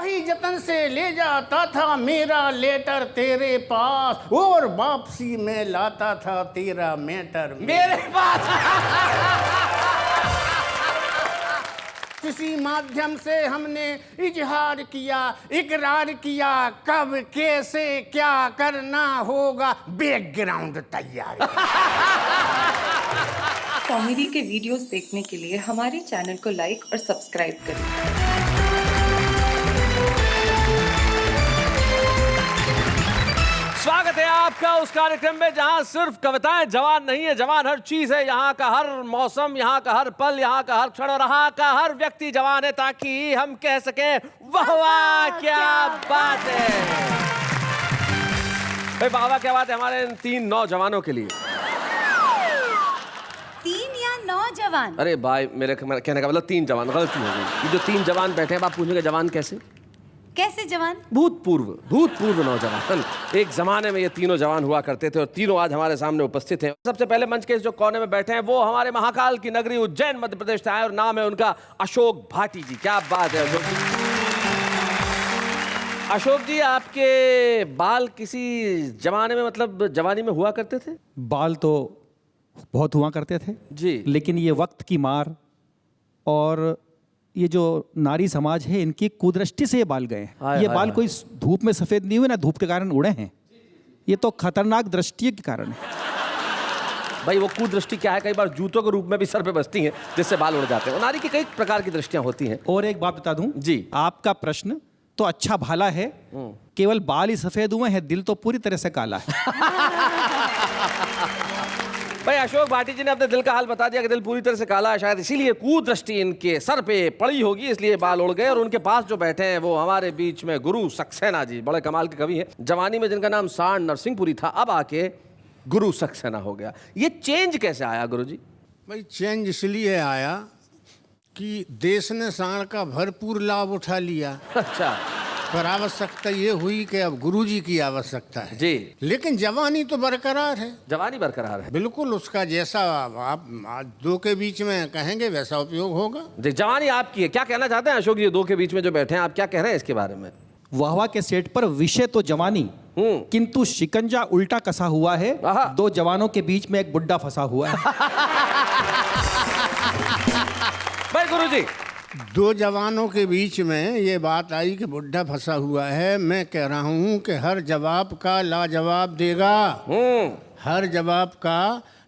वही जतन से ले जाता था मेरा लेटर तेरे पास, और वापसी में लाता था तेरा मैटर मेरे पास। किसी माध्यम से हमने इजहार किया, इकरार किया, कब कैसे क्या करना होगा, बैकग्राउंड तैयार। कॉमेडी के वीडियोस देखने के लिए हमारे चैनल को लाइक और सब्सक्राइब करें। स्वागत है आपका उस कार्यक्रम में जहां सिर्फ कविताएं जवान नहीं है, जवान हर चीज है। यहाँ का हर मौसम, यहाँ का हर पल, यहाँ का हर क्षण और यहाँ का हर व्यक्ति जवान है, ताकि हम कह सके वाह वाह क्या बात है। भाई वाह वाह क्या बात है हमारे इन 3 नौजवानों के लिए। 3 या 9 जवान? अरे भाई मेरे कहने का मतलब 3 जवान, गलती हो गई। ये जो 3 जवान बैठे हैं, आप पूछेंगे जवान कैसे? कैसे जवान? भूतपूर्व नौजवान। एक जमाने में ये तीनों जवान हुआ करते थे और तीनों आज हमारे सामने उपस्थित हैं। सबसे पहले मंच के जो कोने में बैठे हैं वो हमारे महाकाल की नगरी उज्जैन मध्य प्रदेश से आए और नाम है उनका अशोक भाटी जी। क्या बात है अशोक जी। अशोक जी, आपके बाल किसी जमाने में मतलब जवानी में हुआ करते थे? बाल तो बहुत हुआ करते थे जी, लेकिन ये वक्त की मार और ये जो नारी समाज है इनकी कुदृष्टि से ये बाल गए हैं। ये बाल कोई धूप में सफेद नहीं हुए ना धूप के कारण उड़े हैं, ये तो खतरनाक दृष्टि के कारण है। भाई वो कुदृष्टि क्या है? कई बार जूतों के रूप में भी सर पे बसती हैं जिससे बाल उड़ जाते हैं। नारी की कई प्रकार की दृष्टियां होती हैं। और एक बात बता दूं जी, आपका प्रश्न तो अच्छा भाला है, केवल बाल ही सफेद हुए हैं, दिल तो पूरी तरह से काला है। भाई अशोक भाटी जी ने अपने दिल का हाल बता दिया कि दिल पूरी तरह से काला है, शायद इसीलिए कुदृष्टि इनके सर पे पड़ी होगी, इसलिए बाल उड़ गए। और उनके पास जो बैठे हैं वो हमारे बीच में गुरु सक्सेना जी, बड़े कमाल के कवि हैं। जवानी में जिनका नाम सांड नरसिंहपुरी था, अब आके गुरु सक्सेना हो गया। ये चेंज कैसे आया गुरु जी? भाई चेंज इसलिए आया कि देश ने सांड का भरपूर लाभ उठा लिया। अच्छा, पर आवश्यकता ये हुई कि अब गुरुजी की आवश्यकता है जी। लेकिन जवानी तो बरकरार है। जवानी बरकरार है बिल्कुल, उसका जैसा आप 2 के बीच में कहेंगे वैसा उपयोग होगा। जवानी आपकी है। क्या कहना चाहते हैं अशोक जी? 2 के बीच में जो बैठे हैं, आप क्या कह रहे हैं इसके बारे में? वाहवा के सेट पर विषय तो जवानी, किंतु शिकंजा उल्टा कसा हुआ है। 2 जवानों के बीच में एक बुड्ढा फंसा हुआ है। भाई गुरुजी, 2 जवानों के बीच में ये बात आई कि बुड्ढा फंसा हुआ है। मैं कह रहा हूँ कि हर जवाब का लाजवाब देगा, हर जवाब का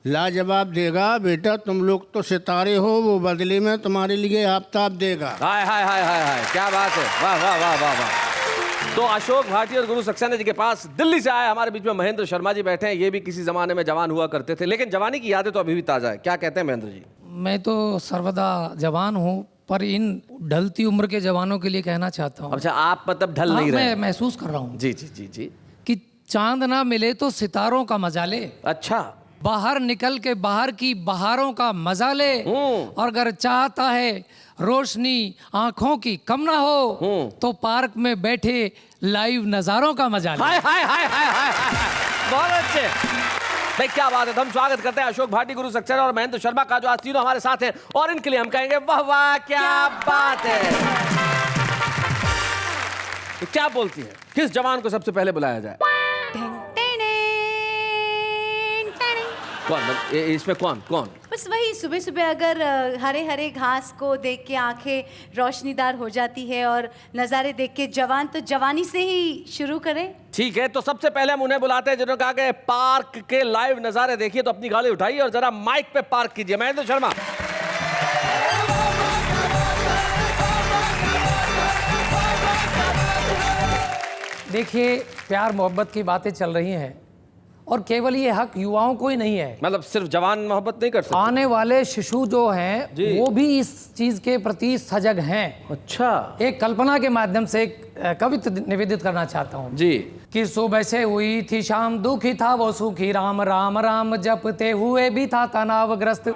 लाजवाब देगा। बेटा तुम लोग तो सितारे हो, वो बदले में तुम्हारे लिए आफताब देगा। हाय हाय हाय हाय हाय, क्या बात है, वाह वाह वाह वाह वाह। तो अशोक भाटी और गुरु सक्सेना जी के पास दिल्ली से आए हमारे बीच में महेंद्र शर्मा जी बैठे हैं। ये भी किसी जमाने में जवान हुआ करते थे, लेकिन जवानी की यादें तो अभी भी ताजा है। क्या कहते हैं महेंद्र जी? मैं तो सर्वदा जवान हूँ, पर इन ढलती उम्र के जवानों के लिए कहना चाहता हूँ। अच्छा, आप मतलब ढल नहीं रहे? मैं महसूस कर रहा हूँ जी जी जी जी कि चांद ना मिले तो सितारों का मजा ले, अच्छा, बाहर निकल के बाहर की बहारों का मजा ले, और अगर चाहता है रोशनी आंखों की कम ना हो तो पार्क में बैठे लाइव नजारों का मजा ले। हाय हाय हाय हाय हाय, बहुत अच्छे भाई, क्या बात है। हम स्वागत करते हैं अशोक भाटी, गुरु सक्सेना और महेंद्र शर्मा का, जो आज तीनों हमारे साथ हैं। और इनके लिए हम कहेंगे वाह वाह क्या बात है। तो क्या बोलती हैं, किस जवान को सबसे पहले बुलाया जाए? कौन इसमें कौन? बस वही, सुबह सुबह अगर हरे हरे घास को देख के आंखें रोशनीदार हो जाती है और नज़ारे देख के जवान तो जवानी से ही शुरू करें। ठीक है, तो सबसे पहले हम उन्हें बुलाते हैं जिन्होंने कहा कि पार्क के लाइव नजारे देखिए। तो अपनी गाड़ी उठाइए और जरा माइक पे पार्क कीजिए। महेंद्र शर्मा। देखिए, प्यार मोहब्बत की बातें चल रही हैं और केवल ये हक युवाओं को ही नहीं है। मतलब सिर्फ जवान मोहब्बत नहीं कर सकते? आने वाले शिशु जो हैं वो भी इस चीज के प्रति सजग हैं। अच्छा, एक कल्पना के माध्यम से एक कविता निवेदित करना चाहता हूँ जी। कि सुबह से हुई थी शाम, दुखी था वो सुखी, राम राम राम जपते हुए भी था तनावग्रस्त।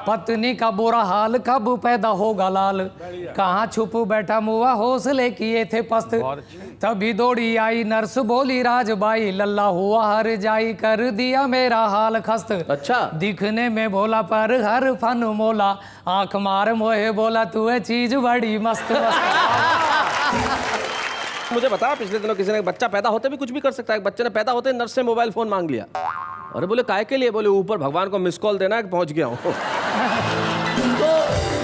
पत्नी का बुरा हाल, कब पैदा होगा लाल, कहाँ छुप बैठा मुआ, हौसले किए थे पस्त। तभी दौड़ी आई नर्स, बोली राजबाई, लल्ला हुआ हर जाई, कर दिया मेरा हाल खस्त। अच्छा, दिखने में भोला पर हर फन मोला, आंख मार मोहे बोला तू है चीज बड़ी मस्त मस्त। मुझे बता, पिछले दिनों किसी ने बच्चा पैदा होते भी कुछ भी कर सकता है। एक बच्चे ने पैदा होते नर्स से मोबाइल फोन मांग लिया। अरे बोले काहे के लिए? बोले ऊपर भगवान को मिस कॉल देना है, पहुंच गया हूँ। तो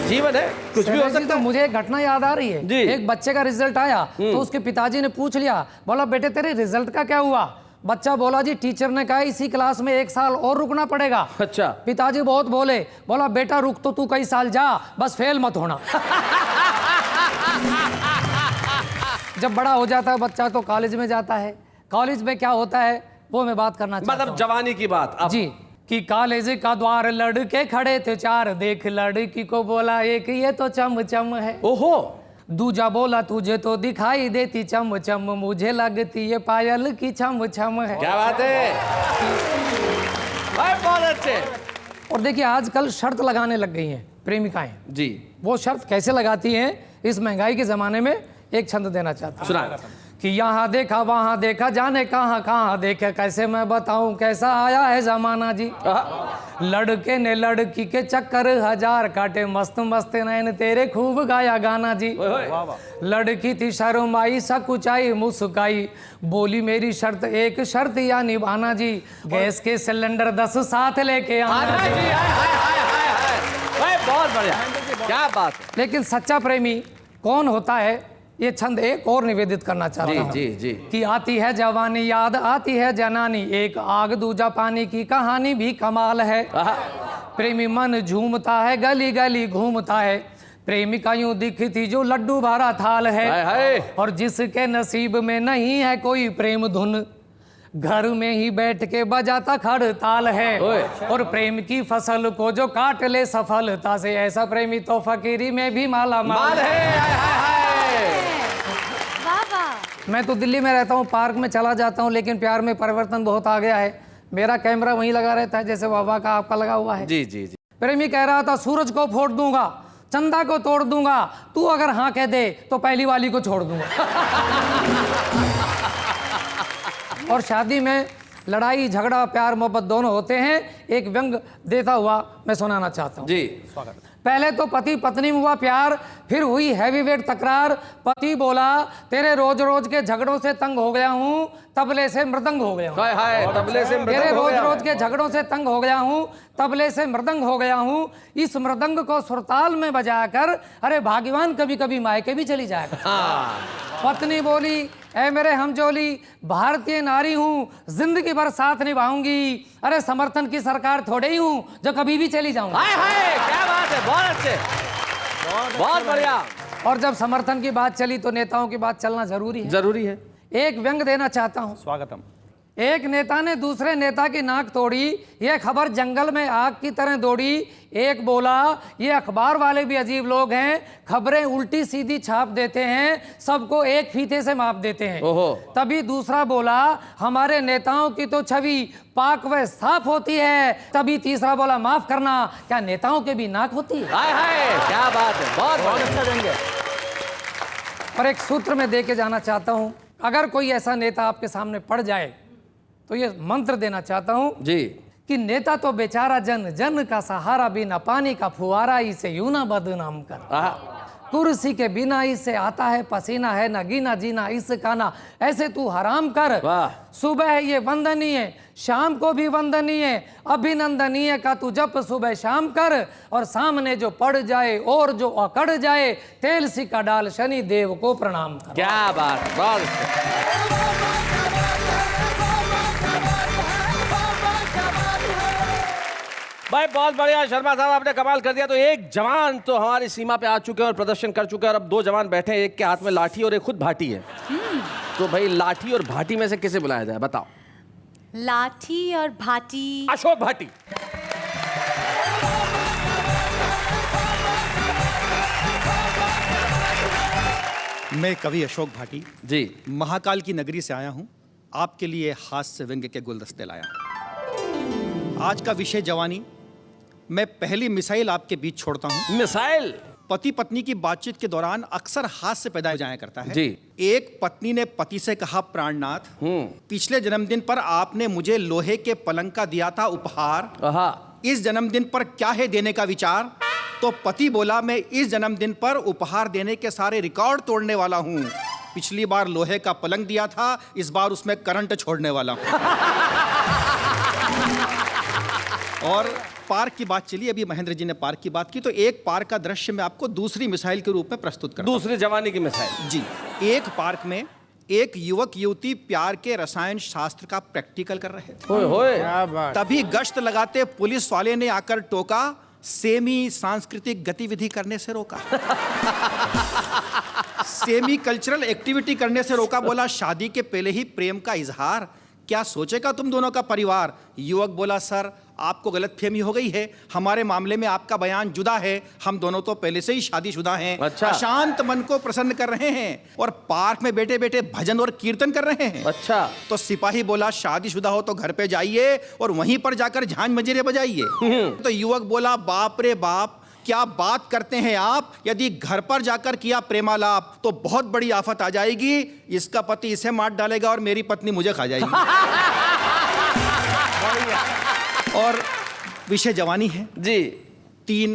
जीवन है, कुछ भी हो सकता है। मुझे एक घटना याद आ रही है जी। एक बच्चे का रिजल्ट आया तो उसके पिताजी ने पूछ लिया, बोला बेटे तेरे रिजल्ट का क्या हुआ? बच्चा बोला जी टीचर ने कहा इसी क्लास में 1 साल और रुकना पड़ेगा। अच्छा। पिताजी बहुत बोले, बोला बेटा रुक तो तू कई साल जा, बस फेल मत होना। जब बड़ा हो जाता है बच्चा तो कॉलेज में जाता है। कॉलेज में क्या होता है वो मैं बात करना चाहता मतलब जवानी की बात अब। जी कि कॉलेज का द्वार लड़के खड़े थे 4, देख लड़की को बोला एक ये तो चम चम है। ओहो। दूजा बोला तुझे तो दिखाई देती चम चम, मुझे लगती ये पायल की छम छम है। क्या बात है भाई, बहुत अच्छे। और देखिए आजकल शर्त लगाने लग गई हैं प्रेमिकाएं। जी। वो शर्त कैसे लगाती हैं इस महंगाई के जमाने में, एक छंद देना चाहता हूं सुना कि यहाँ देखा वहाँ देखा जाने कहाँ कहाँ देखे, कैसे मैं बताऊं कैसा आया है जमाना जी। लड़के ने लड़की के चक्कर 1000 काटे, मस्त मस्त नैन तेरे खूब गाया गाना जी। लड़की थी शर्माई सकुचाई मुस्काई, बोली मेरी शर्त एक शर्त या निभाना जी, गैस के सिलेंडर 10 साथ लेके आना जी। भाई बहुत बढ़िया, क्या बात है। लेकिन सच्चा प्रेमी कौन होता है ये छंद एक और निवेदित करना चाहता हूँ। जी जी। कि आती है जवानी याद आती है जनानी, एक आग दूजा पानी की कहानी भी कमाल है। प्रेमी मन झूमता है गली गली घूमता है, प्रेमिका यूं दिखती जो लड्डू भरा थाल है। और जिसके नसीब में नहीं है कोई प्रेम धुन, घर में ही बैठ के बजाता खड़ताल है। और प्रेम की फसल को जो काट ले सफलता से, ऐसा प्रेमी तो फकीरी में भी माला माल है। मैं तो दिल्ली में रहता हूँ, पार्क में चला जाता हूँ, लेकिन प्यार में परिवर्तन बहुत आ गया है। मेरा कैमरा वहीं लगा रहता है जैसे बाबा का आपका लगा हुआ है। जी जी जी। प्रेमी कह रहा था सूरज को फोड़ दूंगा, चंदा को तोड़ दूंगा, तू अगर हाँ कह दे तो पहली वाली को छोड़ दूंगा। और शादी में लड़ाई झगड़ा प्यार मोहब्बत दोनों होते हैं। एक व्यंग देता हुआ मैं सुनाना चाहता हूँ जी। स्वागत। पहले तो पति पत्नी में हुआ प्यार, फिर हुई हैवीवेट तकरार। पति बोला तेरे रोज रोज के झगड़ों से तंग हो गया हूँ, तबले से मृदंग हो गया हूँ। हाय हाय, तबले से मृदंग तेरे हो रोज गया। रोज के झगड़ों से तंग हो गया हूँ, तबले से मृदंग हो गया हूँ। इस मृदंग को सुरताल में बजाकर अरे भाग्यवान कभी कभी मायके भी चली जाएगा। पत्नी बोली ऐ मेरे हमजोली, भारतीय नारी हूँ, जिंदगी भर साथ निभाऊंगी। अरे समर्थन की सरकार थोड़े ही हूँ जो कभी भी चली जाऊंगी। हाय हाय, क्या बात है, बहुत अच्छे, बहुत बढ़िया। और जब समर्थन की बात चली तो नेताओं की बात चलना जरूरी है। जरूरी है। एक व्यंग देना चाहता हूँ। स्वागतम। एक नेता ने दूसरे नेता की नाक तोड़ी, यह खबर जंगल में आग की तरह दौड़ी। एक बोला ये अखबार वाले भी अजीब लोग हैं, खबरें उल्टी सीधी छाप देते हैं, सबको एक फीते से माप देते हैं। तभी दूसरा बोला हमारे नेताओं की तो छवि पाक व साफ होती है। तभी तीसरा बोला माफ करना, क्या नेताओं के भी नाक होती है? हाय हाय, क्या बात है, बहुत अच्छा देंगे। और एक सूत्र में दे के जाना चाहता हूं, अगर कोई ऐसा नेता आपके सामने पड़ जाए तो ये मंत्र देना चाहता हूं जी कि नेता तो बेचारा जन, जन का सहारा बिना पानी का फुहारा, इसे यूं ना बदनाम कर। कुर्सी के बिना इसे आता है पसीना, है ना गीना जीना इसका ना, ऐसे तू हराम कर। सुबह ये वंदनीय, शाम को भी वंदनीय, अभिनंदनीय का तू जप सुबह शाम कर। और सामने जो पड़ जाए और जो अकड़ जाए, तेल सिक्का डाल शनि देव को प्रणाम कर। क्या बात, बहुत भाई, बहुत बढ़िया शर्मा साहब, आपने कमाल कर दिया। तो एक जवान तो हमारी सीमा पे आ चुके हैं और प्रदर्शन कर चुके हैं, और अब 2 जवान बैठे हैं, एक के हाथ में लाठी और एक खुद भाटी है। तो भाई लाठी और भाटी में से किसे बुलाया जाए, बताओ। लाठी और भाटी। अशोक भाटी। मैं कवि अशोक भाटी जी महाकाल की नगरी से आया हूं, आपके लिए हास्य व्यंग्य के गुलदस्ते लाया हूं। आज का विषय जवानी। मैं पहली मिसाइल आपके बीच छोड़ता हूं। मिसाइल। पति पत्नी की बातचीत के दौरान अक्सर हास्य पैदा हो जाया करता है। जी। एक पत्नी ने पति से कहा प्राणनाथ, पिछले जन्मदिन पर आपने मुझे लोहे के पलंग का दिया था उपहार, इस जन्मदिन पर क्या है देने का विचार? तो पति बोला मैं इस जन्मदिन पर उपहार देने के सारे रिकॉर्ड तोड़ने वाला हूँ। पिछली बार लोहे का पलंग दिया था, इस बार उसमें करंट छोड़ने वाला हूं। और पार्क की बात चली, अभी महेंद्र जी ने पार्क की बात की, तो एक पार्क का दृश्य मैं आपको दूसरी मिसाइल के रूप में प्रस्तुत करता हूं। दूसरी जवानी की मिसाइल जी। एक पार्क में एक युवक युवती प्यार के रसायन शास्त्र का प्रैक्टिकल कर रहे थे। होए होए। क्या बात। तभी गश्त लगाते पुलिस वाले ने आकर टोका, सेमी सांस्कृतिक गतिविधि करने से रोका। सेमी कल्चरल एक्टिविटी करने से रोका, बोला शादी के पहले ही प्रेम का इजहार, क्या सोचेगा तुम दोनों का परिवार। युवक बोला सर आपको गलतफहमी हो गई है, हमारे मामले में आपका बयान जुदा है, हम दोनों तो पहले से ही शादीशुदा हैं। अच्छा। अशांत मन को प्रसन्न कर रहे हैं और पार्क में बैठे बैठे भजन और कीर्तन कर रहे हैं। अच्छा। तो सिपाही बोला शादीशुदा हो तो घर पे जाइए और वहीं पर जाकर झांझ मंजीरे बजाइए। तो युवक बोला बाप रे बाप, क्या बात करते हैं आप, यदि घर पर जाकर किया प्रेमालाप तो बहुत बड़ी आफत आ जाएगी, इसका पति इसे मार डालेगा और मेरी पत्नी मुझे खा जाएगी। और विषय जवानी है जी। 3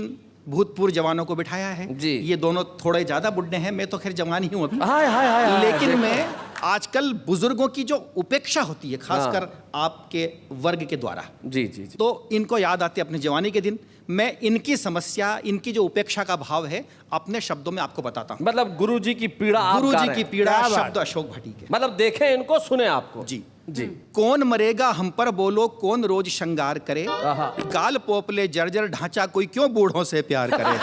भूतपूर्व जवानों को बिठाया है जी। ये दोनों थोड़े ज्यादा बुढ़े हैं, मैं तो खैर जवान ही हूं। हाय हाय हाय हाय, लेकिन देखो। मैं आजकल बुजुर्गों की जो उपेक्षा होती है, खासकर आपके वर्ग के द्वारा, जी जी जी। तो इनको याद आते अपने जवानी के दिन। मैं इनकी समस्या, इनकी जो उपेक्षा का भाव है, अपने शब्दों में आपको बताता हूं। मतलब गुरुजी की पीड़ा आप गा गुरुजी रहे की हैं। पीड़ा, क्या बात। शब्द अशोक भाटी के। मतलब देखें इनको, सुने आपको। जी जी। कौन मरेगा हम पर बोलो, कौन रोज श्रृंगार करे, आहा। गाल पोपले जर्जर ढांचा, कोई क्यों बूढ़ों से प्यार करे।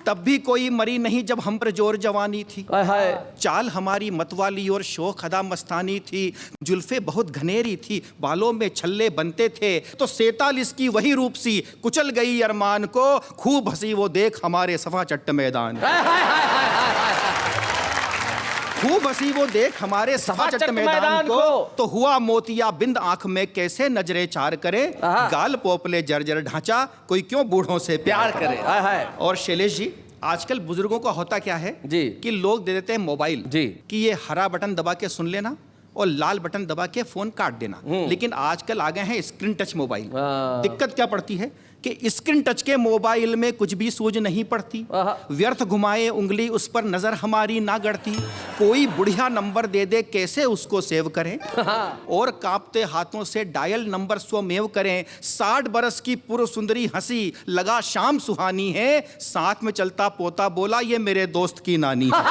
तब भी कोई मरी नहीं जब हम पर जोर जवानी थी, हाय हाय। चाल हमारी मतवाली और शोख अदा मस्तानी थी, जुल्फे बहुत घनेरी थी, बालों में छल्ले बनते थे, तो 47 की वही रूप सी कुचल गई अरमान को, खूब हंसी वो देख हमारे सफा चट्ट मैदान। हाय हाय हाय हाय हाय हाय। खूब हंसी वो देख हमारे सफा चट्ट मैदान को, तो हुआ मोतिया बिंद आंख में कैसे नजरे चार करे, आहा। गाल पोपले जर्जर ढांचा, कोई क्यों बूढ़ों से प्यार करे। हाय हाय। और शैलेश जी, आजकल बुजुर्गों का होता क्या है जी। कि लोग दे देते हैं मोबाइल जी। कि ये हरा बटन दबा के सुन लेना और लाल बटन दबा के फोन काट देना। लेकिन आजकल आ गए हैं स्क्रीन टच मोबाइल। हाँ। दिक्कत क्या पड़ती है कि स्क्रीन टच के मोबाइल में कुछ भी सूझ नहीं पड़ती, आहा। व्यर्थ घुमाए उंगली उस पर नजर हमारी ना गड़ती, कोई बढ़िया नंबर दे दे कैसे उसको सेव करें, और कांपते हाथों से डायल नंबर स्वमेव करें। 60 बरस की पूर्व सुंदरी हंसी, लगा शाम सुहानी है, साथ में चलता पोता बोला ये मेरे दोस्त की नानी है।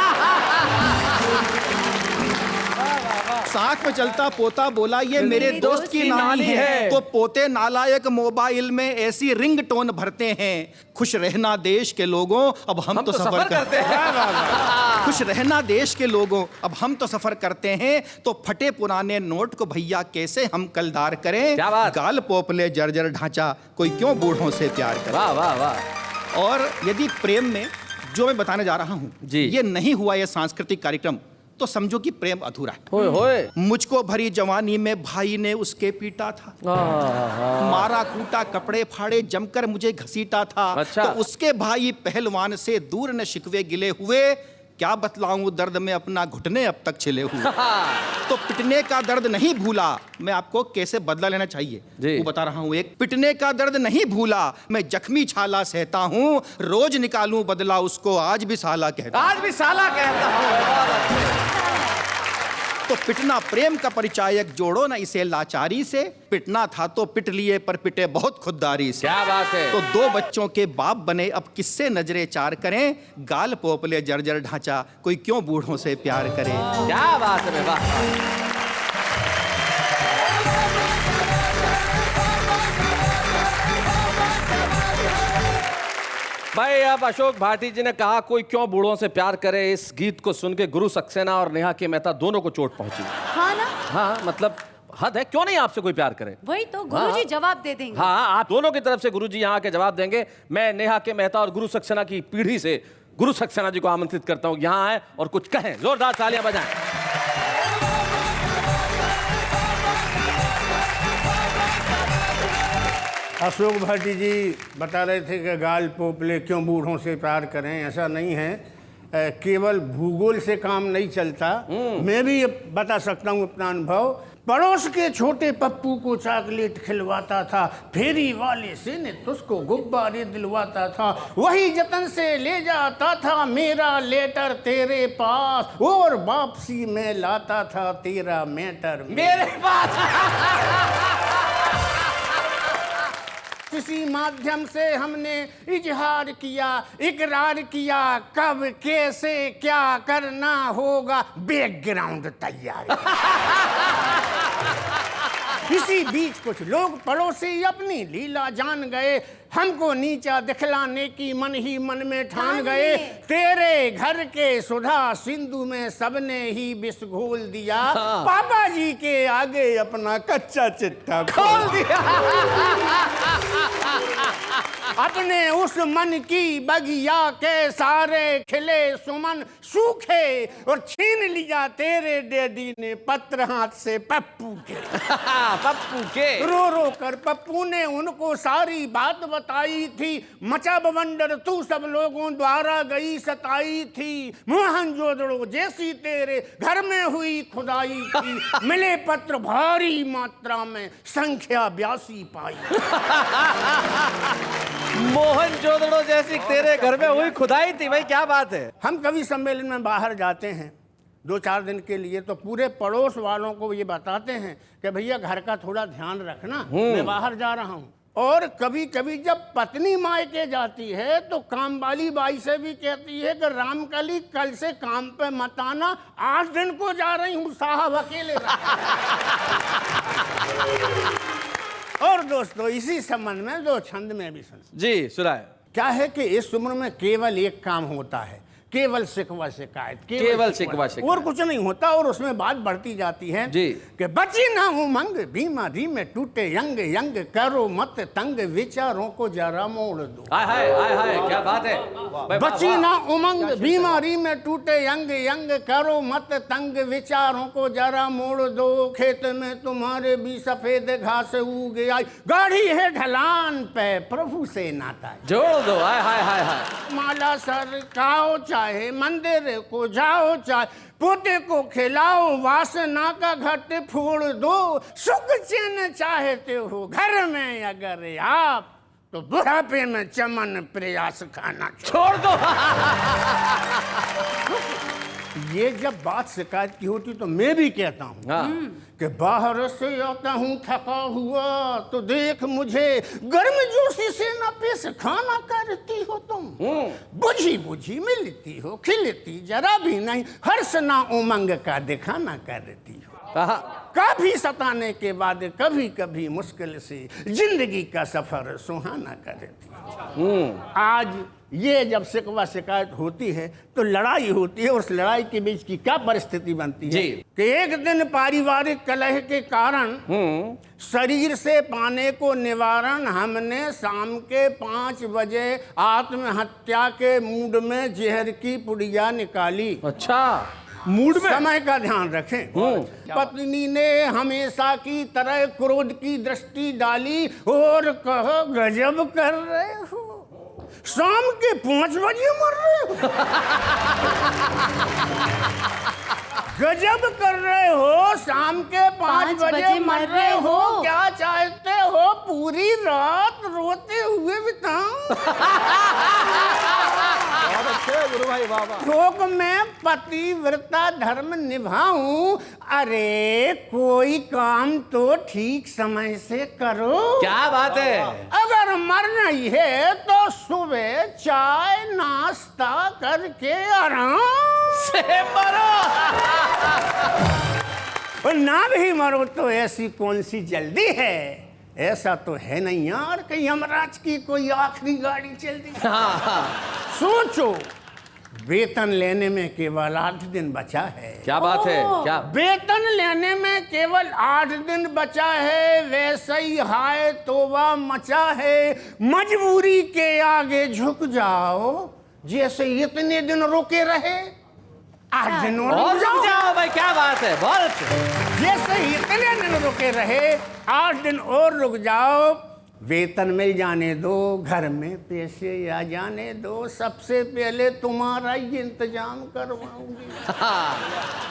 साथ में चलता पोता बोला ये मेरे दोस्त की नानी है। तो पोते नालायक मोबाइल में ऐसी रिंग टोन भरते हैं, खुश रहना देश के लोगों अब हम तो सफर करते हैं। खुश रहना देश के लोगों अब हम तो सफर करते हैं, तो फटे पुराने नोट को भैया कैसे हम कलदार करें, क्या बात। गाल पोपले जर्जर ढांचा, कोई क्यों बूढ़ों से प्यार करे। वाह वाह वाह। और यदि प्रेम में जो मैं बताने जा रहा हूं जी। ये नहीं हुआ ये सांस्कृतिक कार्यक्रम, तो समझो कि प्रेम अधूरा है। होए होए। मुझको भरी जवानी में भाई ने उसके पीटा था, मारा कूटा कपड़े फाड़े जमकर मुझे घसीटा था। अच्छा। तो उसके भाई पहलवान से दूर न शिकवे गिले हुए, क्या बतलाऊं दर्द में अपना घुटने अब तक छिले हुए। तो पिटने का दर्द नहीं भूला, मैं आपको कैसे बदला लेना चाहिए जी। वो बता रहा हूं। एक पिटने का दर्द नहीं भूला, मैं जख्मी छाला सहता हूं, रोज निकालूं बदला उसको आज भी साला कहता हूं। आज भी साला कहता हूँ। तो पिटना प्रेम का परिचायक, जोड़ो ना इसे लाचारी से, पिटना था तो पिट लिए पर पिटे बहुत खुददारी से। क्या बात है। तो 2 बच्चों के बाप बने अब किससे नजरे चार करें, गाल पोपले जर्जर ढांचा, कोई क्यों बूढ़ों से प्यार करे। क्या बात है। वाह। भाई अब अशोक भाटी जी ने कहा कोई क्यों बूढ़ों से प्यार करे, इस गीत को सुन के गुरु सक्सेना और नेहा के मेहता दोनों को चोट पहुंची। हाँ ना, हाँ मतलब हद है, क्यों नहीं आपसे कोई प्यार करे। वही तो गुरुजी जवाब दे देंगे। हाँ आप दोनों की तरफ से गुरुजी यहाँ के जवाब देंगे। मैं नेहा के मेहता और गुरु सक्सेना की पीढ़ी से गुरु सक्सेना जी को आमंत्रित करता हूँ यहाँ आए और कुछ कहें, जोरदार तालियां बजाएं। अशोक भाटी जी बता रहे थे कि गाल पोपले क्यों बूढ़ों से प्यार करें, ऐसा नहीं है। केवल भूगोल से काम नहीं चलता। मैं भी ये बता सकता हूँ अपना अनुभव। पड़ोस के छोटे पप्पू को चॉकलेट खिलवाता था, फेरी वाले से ने तुझको गुब्बारे दिलवाता था, वही जतन से ले जाता था मेरा लेटर तेरे पास, और वापसी में लाता था तेरा मैटर मेरे पास। किसी माध्यम से हमने इजहार किया, इकरार किया, कब कैसे क्या करना होगा, बैकग्राउंड तैयार। इसी बीच कुछ लोग पड़ोसी अपनी लीला जान गए, हमको नीचा दिखलाने की मन ही मन में ठान गए। तेरे घर के सुधा सिंधु में सबने ही विष घोल दिया, पापा जी के आगे अपना कच्चा चिट्ठा खोल दिया। अपने उस मन की बगिया के सारे खिले सुमन सूखे, और छीन लिया तेरे डैडी ने पत्र हाथ से पप्पू के। पप्पू के रो रो कर पप्पू ने उनको सारी बात बताई थी, मचा बवंडर तू सब लोगों द्वारा गई सताई थी, मोहनजोदड़ो जैसी तेरे घर में हुई खुदाई थी, मिले पत्र भारी मात्रा में संख्या 82 पाई। मोहनजोदड़ो जैसी तेरे घर में हुई खुदाई थी, भाई क्या बात है। हम कवि सम्मेलन में बाहर जाते हैं 2-4 दिन के लिए, तो पूरे पड़ोस वालों को ये बताते हैं कि भैया घर का थोड़ा ध्यान रखना, मैं बाहर जा रहा हूँ। और कभी कभी जब पत्नी मायके जाती है तो काम वाली बाई से भी कहती है कि रामकली कल से काम पे मत आना, 8 दिन को जा रही हूँ, साहब अकेले। और दोस्तों इसी संबंध में 2 छंद में भी सुन जी सुनाए। क्या है कि इस उम्र में केवल एक काम होता है, केवल शिकवा शिकायत, केवल शिकवा शिकायत, और कुछ नहीं होता। और उसमें बात बढ़ती जाती है जी कि बची ना उमंग बीमारी में टूटे यंग यंग, करो मत तंग विचारों को जरा मोड़ दो। हाय हाय हाय हाय क्या बात है। बची ना उमंग बीमारी में टूटे यंग यंग, करो मत तंग विचारों को जरा मोड़ दो, खेत में तुम्हारे भी सफेद घास उग आई, गाढ़ी है ढलान पे प्रभु से नाता जोड़ दो। हाय हाय हाय हाय। माला सरकाओ चाहे मंदिर को जाओ, चाहे पोते को खिलाओ, वासना का घट फोड़ दो, सुख चैन चाहते हो घर में अगर आप, तो बुढ़ापे में चमन प्रयास खाना छोड़ दो। ये जब बात शिकायत की होती तो मैं भी कहता हूँ कि बाहर से आता हूँ थका हुआ, तो देख मुझे गर्म जोशी से न पेश खाना करती हो तुम, बुझी बुझी मिलती हो खिलती जरा भी नहीं, हर्ष ना उमंग का दिखाना करती हो, कभी सताने के बाद कभी कभी मुश्किल से जिंदगी का सफर सुहाना करती हो। आज ये जब शिकवा शिकायत होती है तो लड़ाई होती है, उस लड़ाई के बीच की क्या परिस्थिति बनती है कि एक दिन पारिवारिक कलह के कारण शरीर से पाने को निवारण हमने शाम के 5 बजे आत्महत्या के मूड में जहर की पुड़िया निकाली। अच्छा मूड में। समय का ध्यान रखें। पत्नी ने हमेशा की तरह क्रोध की दृष्टि डाली और कहा गजब कर रहे हो, शाम के 5 बजे मर रहे हो। गजब कर रहे हो, शाम के 5 बजे मर रहे हो, क्या चाहते हो पूरी रात रोते हुए बिताऊं? गुरु भाई बाबा। शोक में पतिव्रता धर्म निभाऊं, अरे कोई काम तो ठीक समय से करो। क्या बात है। अगर मरना ही है तो सुबह चाय नाश्ता करके आराम से मरो। और ना भी मरो तो ऐसी कौन सी जल्दी है, ऐसा तो है नहीं यार कहीं यमराज की कोई आखिरी गाड़ी चलती। सोचो वेतन लेने में केवल 8 दिन बचा है। क्या बात है। क्या वेतन लेने में केवल 8 दिन बचा है, वैसे ही हाय तोबा मचा है, मजबूरी के आगे झुक जाओ, जैसे इतने दिन रुके रहे 8 दिन और रुक जाओ। भाई क्या बात है, बहुत जैसे इतने दिन रुके रहे 8 दिन और रुक जाओ, वेतन मिल जाने दो, घर में पैसे आ जाने दो, सबसे पहले तुम्हारा ही इंतजाम करवाऊंगी।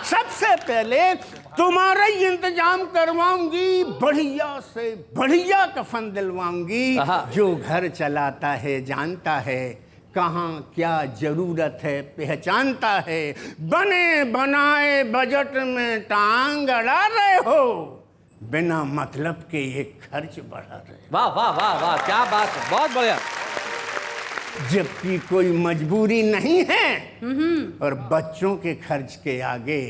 सबसे पहले तुम्हारा ही इंतजाम करवाऊंगी, बढ़िया से बढ़िया कफन दिलवाऊंगी। जो घर चलाता है जानता है, कहाँ क्या जरूरत है पहचानता है। बने बनाए बजट में टांग अड़ा रहे हो, बिना मतलब के ये खर्च बढ़ा रहे। वाह वाह वाह वाह, क्या बात है, बहुत बढ़िया। जबकि कोई मजबूरी नहीं है और बच्चों के खर्च के आगे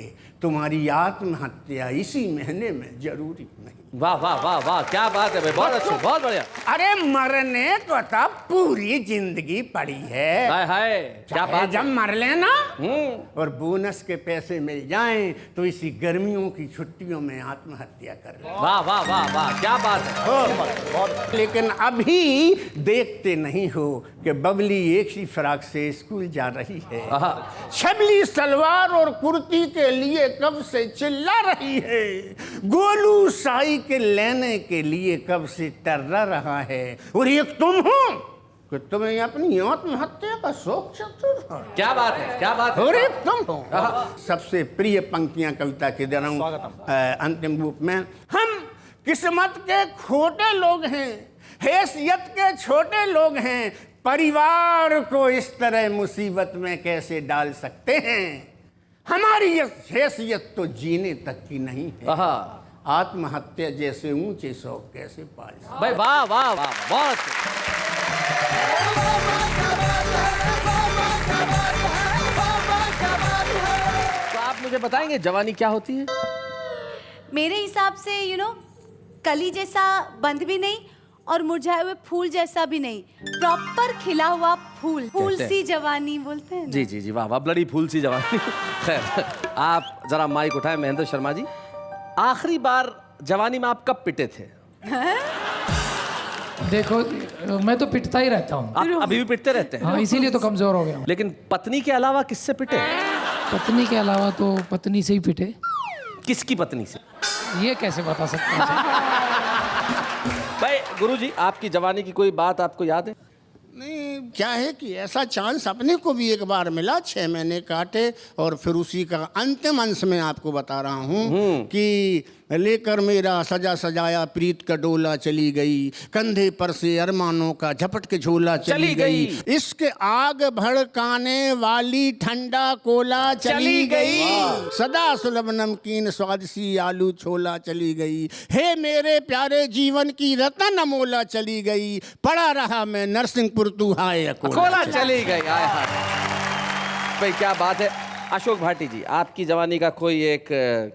तुम्हारी आत्महत्या इसी महीने में जरूरी नहीं। वाह वाह वाह वाह, क्या बात है भाई, बहुत अच्छी, बहुत बढ़िया। अरे मरने को तो पूरी जिंदगी पड़ी है। हाय हाय, क्या बात। जब मर लेना और बोनस के पैसे मिल जाएं तो इसी गर्मियों की छुट्टियों में आत्महत्या कर ले। वाह वाह वाह वाह, क्या बात है। लेकिन अभी देखते नहीं हो कि बबली एक ही फ्रॉक से स्कूल जा रही है, छबली सलवार और कुर्ती के लिए कब से चिल्ला रही है, गोलू साई के लेने के लिए कब से टर्रा रहा है, और एक तुम हो कि तुम्हें अपनी आत्महत्या का शौक चतुर है। क्या बात है, क्या बात है। और एक तुम हो। सबसे प्रिय पंक्तियां कविता के दे रहा हूं अंतिम रूप में। हम किस्मत के खोटे लोग हैं, हैसियत के छोटे लोग हैं, परिवार को इस तरह मुसीबत में कैसे डाल सकते हैं। हमारी ये हैसियत तो जीने तक की नहीं है, आत्महत्या जैसे ऊंचे शौक कैसे पाल सकते। भाई वाह वाह वाह, बहुत। तो आप मुझे बताएंगे जवानी क्या होती है? मेरे हिसाब से कली जैसा बंद भी नहीं और मुरझाए हुए फूल जैसा भी नहीं, प्रॉपर खिला हुआ फूल, फूल सी जवानी बोलते हैं ना? जी जी जी, वाह वाह, ब्लडी फूल सी जवानी। खैर, आप जरा माइक उठाएं महेंद्र शर्मा जी। आखिरी बार जवानी में आप कब पिटे थे? देखो, मैं तो पिटता ही रहता हूँ। आप अभी भी पिटते रहते हैं? हाँ, इसीलिए तो कमजोर हो गया हूँ। लेकिन पत्नी के अलावा किससे पिटे? पत्नी के अलावा तो पत्नी से ही पिटे। किसकी पत्नी से? ये कैसे बता सकते हैं? भाई गुरुजी, आपकी जवानी की कोई बात आपको याद है? नहीं, क्या है कि ऐसा चांस अपने को भी एक बार मिला, 6 महीने काटे और फिर उसी का अंतिम अंश में आपको बता रहा हूँ कि लेकर मेरा सजा सजाया प्रीत का डोला चली गई, कंधे पर से अरमानों का झपट के झोला चली गई, इश्क आग भड़काने वाली ठंडा कोला चली गई, सदा सुलभ नमकीन स्वाद सी आलू छोला चली गई, हे मेरे प्यारे जीवन की रतन अमोला चली गई, पड़ा रहा मैं नरसिंहपुर तू हाय कोला चली गई। भाई क्या बात है। अशोक भाटी जी, आपकी जवानी का कोई एक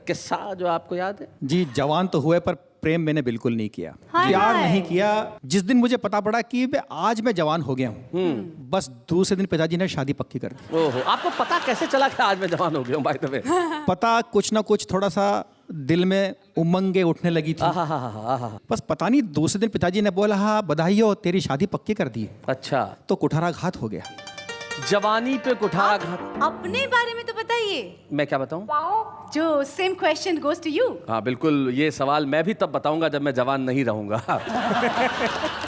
किस्सा जो आपको याद है? जी, जवान तो हुए पर प्रेम मैंने बिल्कुल नहीं किया, हाय प्यार हाय। नहीं किया। जिस दिन मुझे पता पड़ा कि आज मैं जवान हो गया हूँ, बस दूसरे दिन पिताजी ने शादी पक्की कर दी। ओहो, आपको पता कैसे चला कि आज मैं जवान हो गया हूँ? बाय द वे, पता कुछ ना कुछ थोड़ा सा दिल में उमंगे उठने लगी थी। बस पता नहीं, दूसरे दिन पिताजी ने बोला, हाँ बधाई हो, तेरी शादी पक्की कर दी। अच्छा, तो कुठाराघात हो गया। जवानी पे कुठाराघात। अपने बारे में तो बताइए। मैं क्या बताऊं? जो same question goes to you. हाँ बिल्कुल, ये सवाल मैं भी तब बताऊंगा जब मैं जवान नहीं रहूंगा।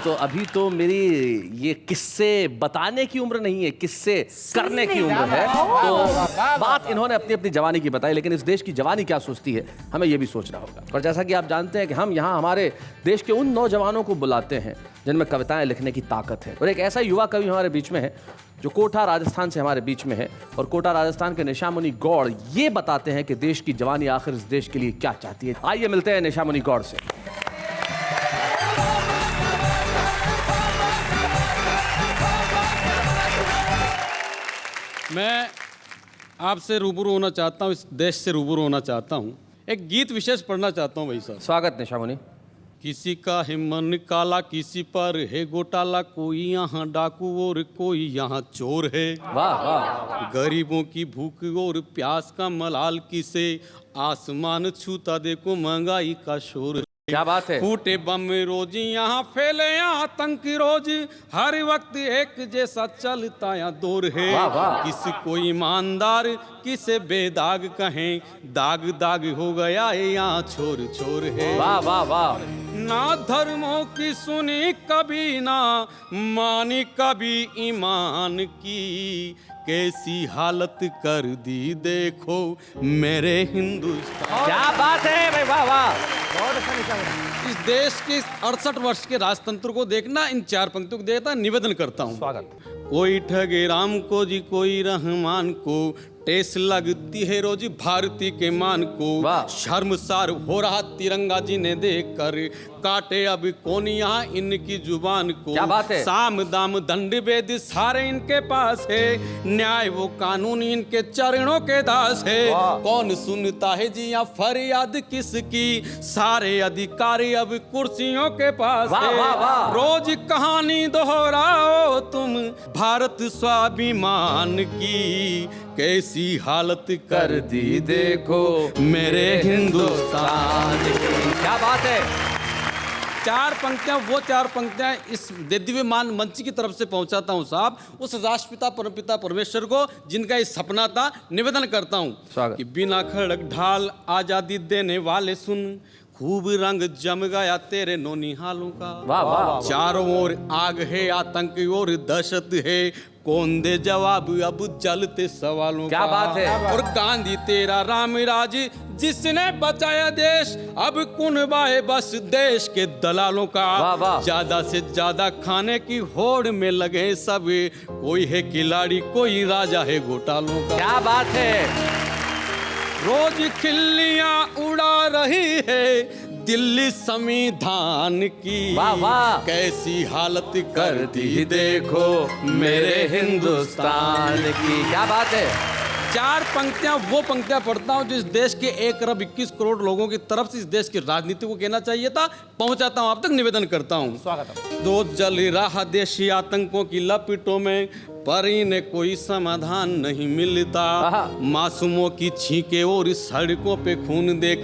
तो अभी तो मेरी ये किस्से बताने की उम्र नहीं है, किस्से करने की उम्र है। तो बात इन्होंने अपनी अपनी जवानी की बताई, लेकिन इस देश की जवानी क्या सोचती है, हमें ये भी सोचना होगा। और जैसा कि आप जानते हैं कि हम यहाँ हमारे देश के उन नौजवानों को बुलाते हैं जिनमें कविताएं लिखने की ताकत है, और एक ऐसा युवा कवि हमारे बीच में है जो कोटा राजस्थान से हमारे बीच में है, और कोटा राजस्थान के निशामुनि गौड़ ये बताते हैं कि देश की जवानी आखिर इस देश के लिए क्या चाहती है। आइए मिलते हैं निशामुनि गौड़ से। मैं आपसे रूबरू होना चाहता हूँ, इस देश से रूबरू होना चाहता हूँ। एक गीत विशेष पढ़ना चाहता हूँ भाई साहब। स्वागत निशामुनि। किसी का है मन काला, किसी पर है घोटाला, कोई यहाँ डाकू और कोई यहाँ चोर है। वाह वाह। गरीबों की भूख और प्यास का मलाल किसे, आसमान छूता देखो महंगाई का शोर। क्या बात है। फूटे बम रोज यहाँ फैले आतंक रोज, हर वक्त एक जैसा चलता या दौर है। वाह वाह। किसी को ईमानदार किसे बेदाग कहें, दाग दाग हो गया है यहाँ छोर छोर है। वाह वाह वाह। ना धर्मों की सुनी कभी ना मानी कभी ईमान की, कैसी हालत कर दी देखो मेरे हिंदुस्तान। क्या बात है भाई, वाह वाह, बहुत अच्छा निकल रहा है। इस देश के 68 वर्ष के राजतंत्र को देखना, इन 4 पंक्तियों को देखना, निवेदन करता हूँ। स्वागत। कोई ठगे राम को जी, कोई रहमान को, टेस लगती है रोज भारती के मान को। वाह। शर्मसार हो रहा तिरंगा जी ने देख कर, काटे अब कौन यहाँ इनकी जुबान को। क्या बात है। साम दाम दंड भेद सारे इनके पास है, न्याय वो कानून इनके चरणों के दास है। कौन सुनता है जी यहाँ फरियाद किसकी, सारे अधिकारी अब कुर्सियों के पास वाह, है। वाह, वाह। रोज कहानी दोहराओ तुम भारत स्वाभिमान की, कैसी हालत कर दी देखो मेरे हिंदुस्तान की। क्या बात है। 4 पंक्तियां, वो 4 पंक्तियां इस दिव्यमान मंच की तरफ से पहुंचाता हूं साहब, उस राष्ट्रपिता परमपिता परमेश्वर को जिनका ये सपना था। निवेदन करता हूं स्वागत। कि बिना खड़क ढाल आजादी देने वाले सुन, खूब रंग जम गया तेरे नौनिहालों का। वाह वाह। चारों ओर आग है, आतंक और दहशत है, कौन दे जवाब अब जलते सवालों क्या का। बात है। और गांधी तेरा राम राज जिसने बचाया देश, अब कुनबाए बस देश के दलालों का। वाह वाह। ज्यादा से ज्यादा खाने की होड़ में लगे सब, कोई है खिलाड़ी कोई राजा है घोटालों का। क्या बात है। रोज खिल्लियां उड़ा रही है दिल्ली संविधान की, वाह वाह। कैसी हालत कर दी देखो मेरे हिंदुस्तान की। क्या बात है। 4 पंक्तियां, वो पंक्तियां पढ़ता हूं जो इस देश के 1 अरब 21 करोड़ लोगों की तरफ से इस देश की राजनीति को कहना चाहिए था, पहुंचाता हूं आप तक। निवेदन करता हूं। स्वागत। दो जल रहा देशी आतंकों की लपेटों में, पर इन्हें कोई समाधान नहीं मिलता। मासूमों की छींके और इस सड़कों पे खून देख,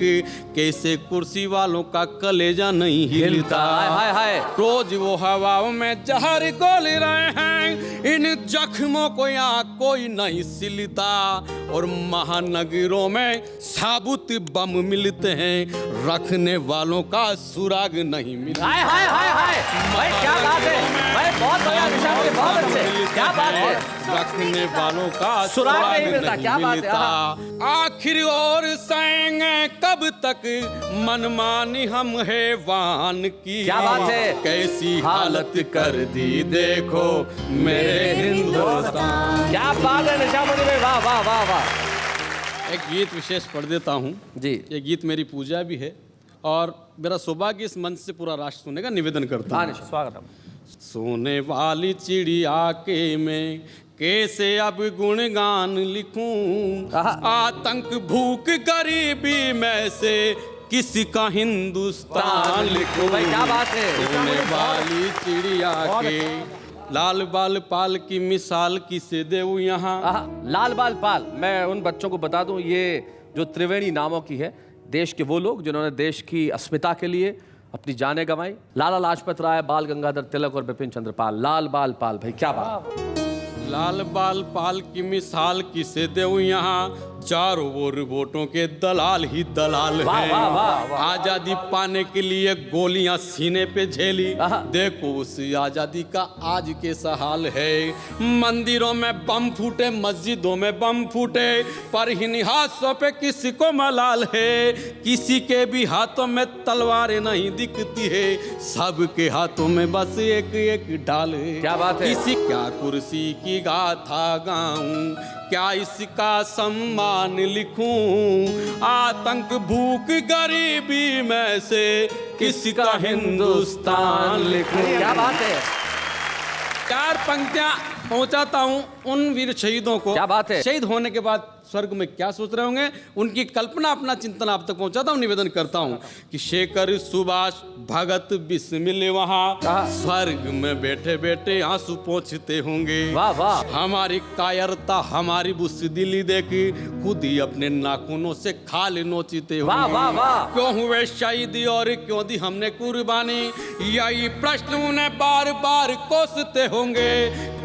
कैसे कुर्सी वालों का कलेजा नहीं हिलता। हाय हाय। रोज वो हवाओं में जहर घोल रहे हैं, इन जख्मों को यहाँ कोई नहीं सिलता। और महानगरों में साबुत बम मिलते हैं, रखने वालों का सुराग नहीं मिलता। हाय हाय हाय हाय भाई, क्या बात है भाई, बहुत बढ़िया विषय आपके, बहुत अच्छे। क्या बात है। रखने वालों का सुराग नहीं मिलता। क्या बात है। आखिर और सहेंगे कब तक मनमानी हम हैवान की। क्या बात है। कैसी हालत कर दी देखो मेरे हिंदुस्तान। क्या बात है निशामुद्दीन भाई, वाह वाह वाह वाह। एक गीत विशेष पढ़ देता हूँ जी। ये गीत मेरी पूजा भी है और मेरा सौभाग्य इस मंच से पूरा राष्ट्र सुनने का निवेदन करता हूँ। स्वागत। सोने वाली चिड़िया के मैं कैसे अब गुणगान लिखूं, आतंक भूख गरीबी में से किसी का हिंदुस्तान लिखूं। भाई क्या बात है। सोने वाली चिड़िया के लाल बाल पाल की मिसाल किसे देऊं यहाँ। लाल बाल पाल, मैं उन बच्चों को बता दूं, ये जो त्रिवेणी नामों की है, देश के वो लोग जिन्होंने देश की अस्मिता के लिए अपनी जानें गंवाई। लाला लाजपत राय, बाल गंगाधर तिलक और बिपिन चंद्र पाल। लाल बाल पाल भाई, क्या बात। लाल बाल पाल की मिसाल किसे देऊं यहाँ, चारों ओर वोटों के दलाल ही दलाल वाह, हैं। वाह, वाह, वाह। आजादी पाने के लिए गोलियां सीने पे झेली, देखो उस आजादी का आज कैसा हाल है। मंदिरों में बम फूटे, मस्जिदों में बम फूटे, पर इन हाथों पे किसी को मलाल है। किसी के भी हाथों में तलवारें नहीं दिखती है, सबके हाथों में बस एक एक ढाल है। क्या बात है। किसी क्या कुर्सी की गाथा गाऊं, क्या इसका सम्मान लिखूं, आतंक भूख गरीबी में से किसी का हिंदुस्तान लिखूं। क्या बात है। 4 पंक्तियां पहुंचाता हूं उन वीर शहीदों को। क्या बात है। शहीद होने के बाद स्वर्ग में क्या सोच रहे होंगे, उनकी कल्पना, अपना चिंतन आप तक पहुंचाता हूं। निवेदन करता हूं कि शेखर, सुभाष, भगत, बिस्मिल वहां स्वर्ग में बैठे बैठे आंसू पोंछते होंगे। वाह वाह। हमारी कायरता, हमारी बुज़दिली देखी, खुद ही अपने नाखूनों से खाल नोचते होंगे। वाह वाह वाह। क्यों हुए शहीद और क्यों दी हमने कुर्बानी, यही प्रश्न उन्हें बार बार कोसते होंगे।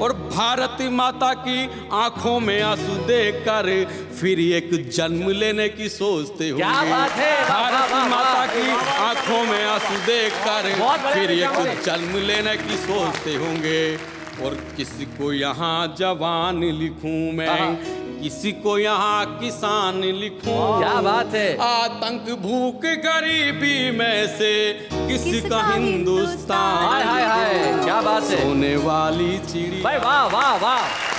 और भारत माता की आंखों में आंसू देखकर फिर एक जन्म लेने की सोचते होंगे। क्या बात है, वाह, वाह, भारत वाह, माता वाह। की आंखों में आंसू देखकर बहुत बढ़िया फिर निशा मुनि। एक जन्म लेने की सोचते होंगे। और किसी को यहाँ जवान लिखूं मैं, किसी को यहाँ किसान लिखूं। क्या बात है। आतंक भूख गरीबी में से किसी का हिंदुस्तान। हाय हाय हाय, क्या बात है। सोने वाली चिड़ी। भाई वाह वाह वाह।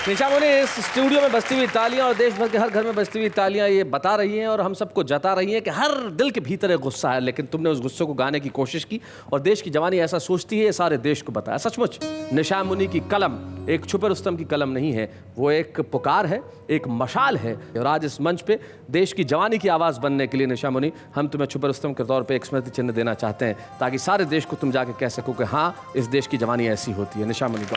निशा मुनि इस स्टूडियो में बजती हुई तालियां और देश भर के हर घर में बजती हुई तालियां ये बता रही हैं और हम सबको जता रही हैं कि हर दिल के भीतर एक गुस्सा है, लेकिन तुमने उस गुस्से को गाने की कोशिश की और देश की जवानी ऐसा सोचती है, ये सारे देश को बताया। सचमुच निशा मुनि की कलम एक छुपे रुस्तम की कलम नहीं है, वो एक पुकार है, एक मशाल है। और आज इस मंच पे देश की जवानी की आवाज़ बनने के लिए निशा मुनि हम तुम्हें छुपे रुस्तम के तौर पे एक स्मृति चिन्ह देना चाहते हैं, ताकि सारे देश को तुम जाके कह सको कि हाँ, इस देश की जवानी ऐसी होती है। निशा मुनि को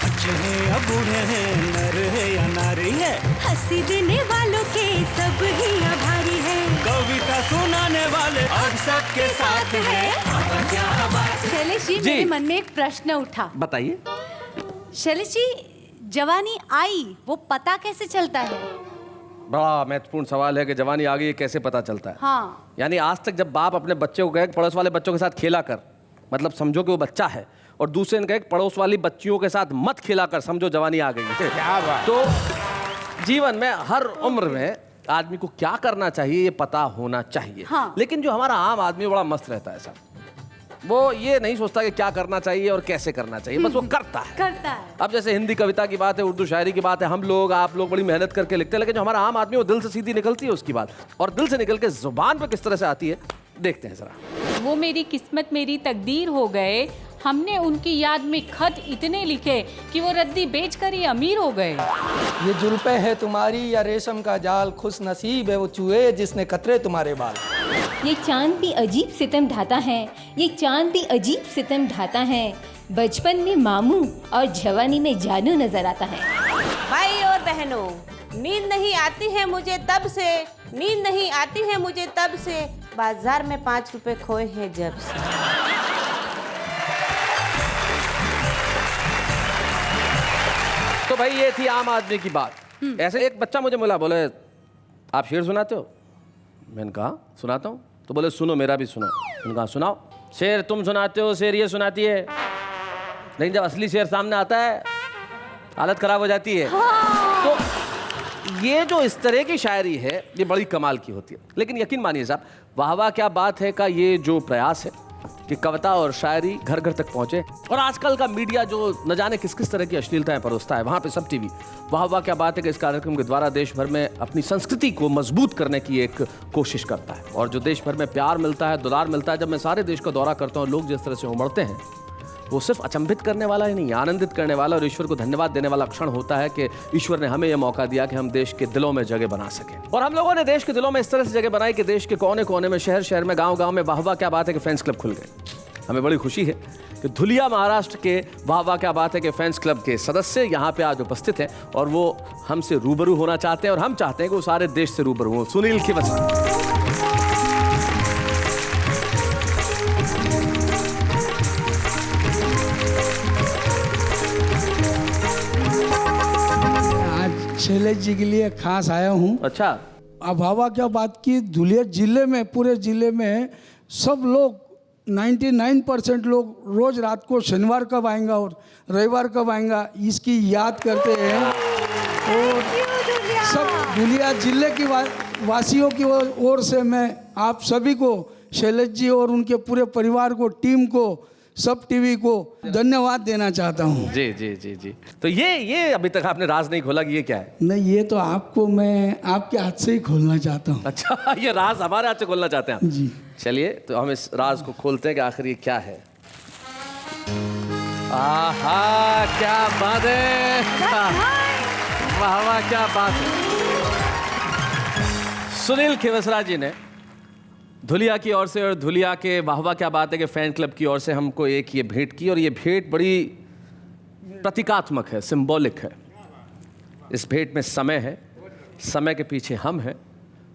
बच्चे हैं या बूढ़े हैं, नर है या नारी है, हंसी देने वालों के सब ही आभारी है, कविता सुनाने वाले अब सबके साथ है। क्या बात। शैलेश जी, मेरे मन में एक प्रश्न उठा। बताइए। शैलेश जी, जवानी आई वो पता कैसे चलता है? बड़ा महत्वपूर्ण सवाल है कि जवानी आ गई है कैसे पता चलता है। हाँ। यानी आज तक जब बाप अपने बच्चे को कहे पड़ोस वाले बच्चों के साथ खेला कर, मतलब समझो कि वो बच्चा है, और दूसरे ने कहे पड़ोस वाली बच्चियों के साथ मत खेला कर, समझो जवानी आ गई है। क्या बात। तो जीवन में हर उम्र में आदमी को क्या करना चाहिए ये पता होना चाहिए। हाँ। लेकिन जो हमारा आम आदमी बड़ा मस्त रहता है साहब, वो ये नहीं सोचता कि क्या करना चाहिए और कैसे करना चाहिए, बस वो करता है। अब जैसे हिंदी कविता की बात है, उर्दू शायरी की बात है, हम लोग आप लोग बड़ी मेहनत करके लिखते हैं, लेकिन जो हमारा आम आदमी वो दिल से सीधी निकलती है उसकी बात, और दिल से निकल के जुबान पे किस तरह से आती है देखते हैं जरा। वो मेरी किस्मत मेरी तकदीर हो गए, हमने उनकी याद में खत इतने लिखे कि वो रद्दी बेच कर ही अमीर हो गए। ये जुल्फे है तुम्हारी या रेशम का जाल, खुश नसीब है वो चूहे जिसने कतरे तुम्हारे बाल। ये चांद भी अजीब सितम ढाता है, ये चांद भी अजीब सितम ढाता है, बचपन में मामू और जवानी में जानू नजर आता है। भाई और बहनों, नींद नहीं आती है मुझे तब से, नींद नहीं आती है मुझे तब से, बाजार में 5 रुपए खोए हैं जब से। तो भाई ये थी आम आदमी की बात। ऐसे एक बच्चा मुझे मिला, बोले आप शेर सुनाते हो? मैंने कहा सुनाता हूँ। तो बोले सुनो मेरा भी सुनो। मैंने कहा सुनाओ। शेर तुम सुनाते हो, शेर ये सुनाती है, लेकिन जब असली शेर सामने आता है हालत खराब हो जाती है। तो ये जो इस तरह की शायरी है ये बड़ी कमाल की होती है। लेकिन यकीन मानिए साहब, वाह वाह क्या बात है का ये जो प्रयास है कि कविता और शायरी घर घर तक पहुंचे, और आजकल का मीडिया जो न जाने किस किस तरह की अश्लीलताएं परोसता है, वहाँ पे सब टीवी, वाह वाह क्या बात है कि इस कार्यक्रम के द्वारा देश भर में अपनी संस्कृति को मजबूत करने की एक कोशिश करता है। और जो देश भर में प्यार मिलता है, दुलार मिलता है, जब मैं सारे देश का दौरा करता हूँ, लोग जिस तरह से उमड़ते हैं, वो सिर्फ अचंभित करने वाला ही नहीं, आनंदित करने वाला और ईश्वर को धन्यवाद देने वाला क्षण होता है कि ईश्वर ने हमें यह मौका दिया कि हम देश के दिलों में जगह बना सकें। और हम लोगों ने देश के दिलों में इस तरह से जगह बनाई कि देश के कोने कोने में, शहर शहर में, गांव गांव में वाह वाह क्या बात है कि फैंस क्लब खुल गए। हमें बड़ी खुशी है कि धुलिया महाराष्ट्र के वाह वाह क्या बात है कि फैंस क्लब के सदस्य यहाँ पे आज उपस्थित हैं और वो हमसे रूबरू होना चाहते हैं और हम चाहते हैं कि वो सारे देश से रूबरू हो। सुनील की बचा शैलेश जी के लिए खास आया हूँ। अच्छा। अब हवा क्या बात की, धुलिया जिले में, पूरे जिले में सब लोग 99% लोग रोज रात को शनिवार कब आएगा और रविवार कब आएगा इसकी याद करते हैं। और सब धुलिया जिले की वासियों की ओर से मैं आप सभी को, शैलेश जी और उनके पूरे परिवार को, टीम को, सब टीवी को धन्यवाद देना चाहता हूँ। जी जी जी जी। तो ये अभी तक आपने राज नहीं खोला कि ये क्या है? नहीं, ये तो आपको मैं आपके हाथ से ही खोलना चाहता हूँ। अच्छा, ये राज हमारे हाथ से खोलना चाहते हैं आप? जी। चलिए तो हम इस राज को खोलते हैं कि आखिर ये क्या है। आहा क्या बात है, वाह वाह क्या बात है। सुनील खेवसरा जी ने धुलिया की ओर से और धुलिया के वाह वाह क्या बात है कि फैन क्लब की ओर से हमको एक ये भेंट की, और ये भेंट बड़ी प्रतीकात्मक है, सिंबॉलिक है। इस भेंट में समय है, समय के पीछे हम हैं,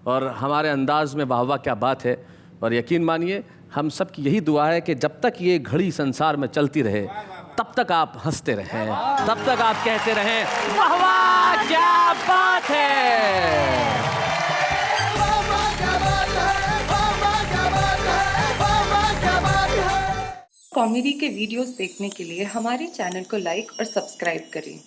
और हमारे अंदाज में वाह वाह क्या बात है। और यकीन मानिए हम सब की यही दुआ है कि जब तक ये घड़ी संसार में चलती रहे, तब तक आप हंसते रहें, तब तक आप कहते रहें वाह वाह क्या बात है। कॉमेडी के वीडियोस देखने के लिए हमारे चैनल को लाइक और सब्सक्राइब करें।